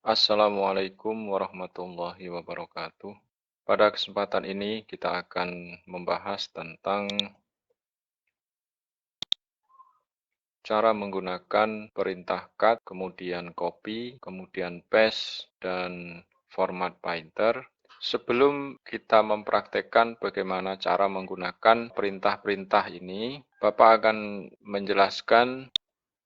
Assalamualaikum warahmatullahi wabarakatuh. Pada kesempatan ini kita akan membahas tentang cara menggunakan perintah cut, kemudian copy, kemudian paste, dan format painter. Sebelum kita mempraktekkan bagaimana cara menggunakan perintah-perintah ini, Bapak akan menjelaskan.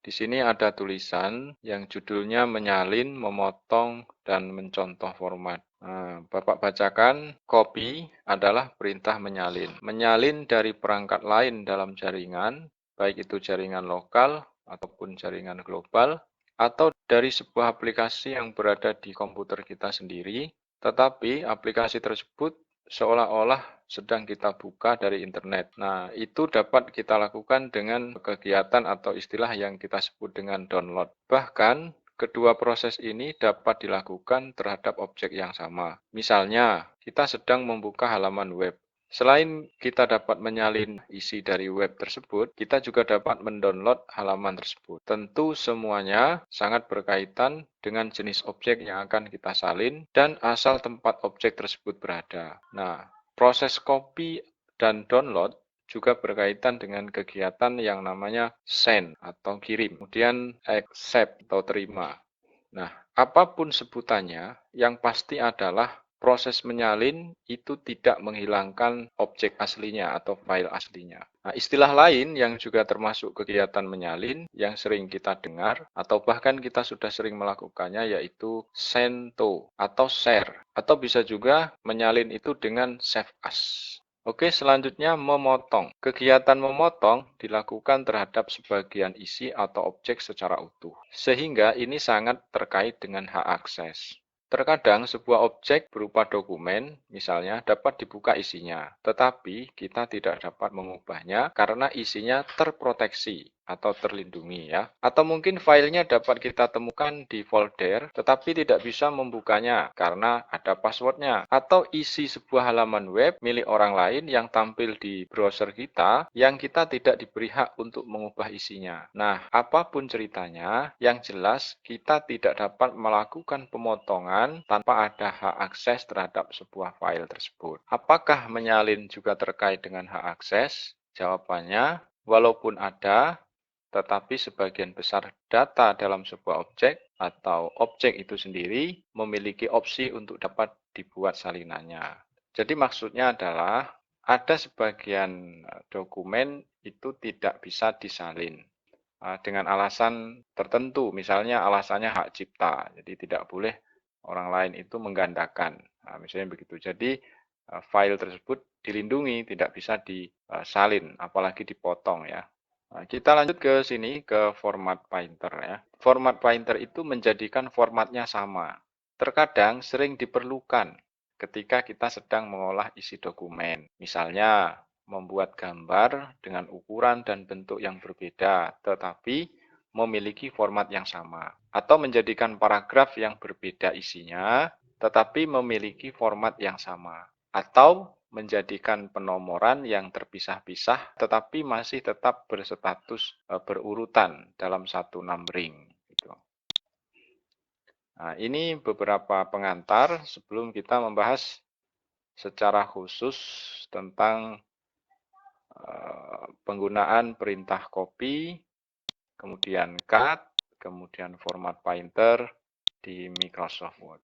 Di sini ada tulisan yang judulnya menyalin, memotong, dan mencontoh format. Nah, Bapak bacakan, copy adalah perintah menyalin. Menyalin dari perangkat lain dalam jaringan, baik itu jaringan lokal ataupun jaringan global, atau dari sebuah aplikasi yang berada di komputer kita sendiri, tetapi aplikasi tersebut seolah-olah sedang kita buka dari internet. Nah, itu dapat kita lakukan dengan kegiatan atau istilah yang kita sebut dengan download. Bahkan, kedua proses ini dapat dilakukan terhadap objek yang sama. Misalnya, kita sedang membuka halaman web. Selain kita dapat menyalin isi dari web tersebut, kita juga dapat mendownload halaman tersebut. Tentu semuanya sangat berkaitan dengan jenis objek yang akan kita salin dan asal tempat objek tersebut berada. Nah, proses copy dan download juga berkaitan dengan kegiatan yang namanya send atau kirim, kemudian accept atau terima. Nah, apapun sebutannya, yang pasti adalah proses menyalin itu tidak menghilangkan objek aslinya atau file aslinya. Nah, istilah lain yang juga termasuk kegiatan menyalin yang sering kita dengar atau bahkan kita sudah sering melakukannya yaitu send to atau share. Atau bisa juga menyalin itu dengan save as. Oke, selanjutnya memotong. Kegiatan memotong dilakukan terhadap sebagian isi atau objek secara utuh, sehingga ini sangat terkait dengan hak akses. Terkadang sebuah objek berupa dokumen, misalnya, dapat dibuka isinya, tetapi kita tidak dapat mengubahnya karena isinya terproteksi atau terlindungi ya. Atau mungkin filenya dapat kita temukan di folder, tetapi tidak bisa membukanya karena ada passwordnya. Atau isi sebuah halaman web milik orang lain yang tampil di browser kita, yang kita tidak diberi hak untuk mengubah isinya. Nah, apapun ceritanya, yang jelas kita tidak dapat melakukan pemotongan tanpa ada hak akses terhadap sebuah file tersebut. Apakah menyalin juga terkait dengan hak akses? Jawabannya, walaupun ada, tetapi sebagian besar data dalam sebuah objek atau objek itu sendiri memiliki opsi untuk dapat dibuat salinannya. Jadi maksudnya adalah ada sebagian dokumen itu tidak bisa disalin dengan alasan tertentu, misalnya alasannya hak cipta, jadi tidak boleh orang lain itu menggandakan. Nah, misalnya begitu. Jadi file tersebut dilindungi, tidak bisa disalin, apalagi dipotong ya. Nah, kita lanjut ke sini ke format painter ya. Format painter itu menjadikan formatnya sama. Terkadang sering diperlukan ketika kita sedang mengolah isi dokumen. Misalnya membuat gambar dengan ukuran dan bentuk yang berbeda, tetapi memiliki format yang sama. Atau menjadikan paragraf yang berbeda isinya, tetapi memiliki format yang sama. Atau menjadikan penomoran yang terpisah-pisah tetapi masih tetap berstatus berurutan dalam satu numbering. Gitu. Nah, ini beberapa pengantar sebelum kita membahas secara khusus tentang penggunaan perintah copy, kemudian cut, kemudian format painter di Microsoft Word.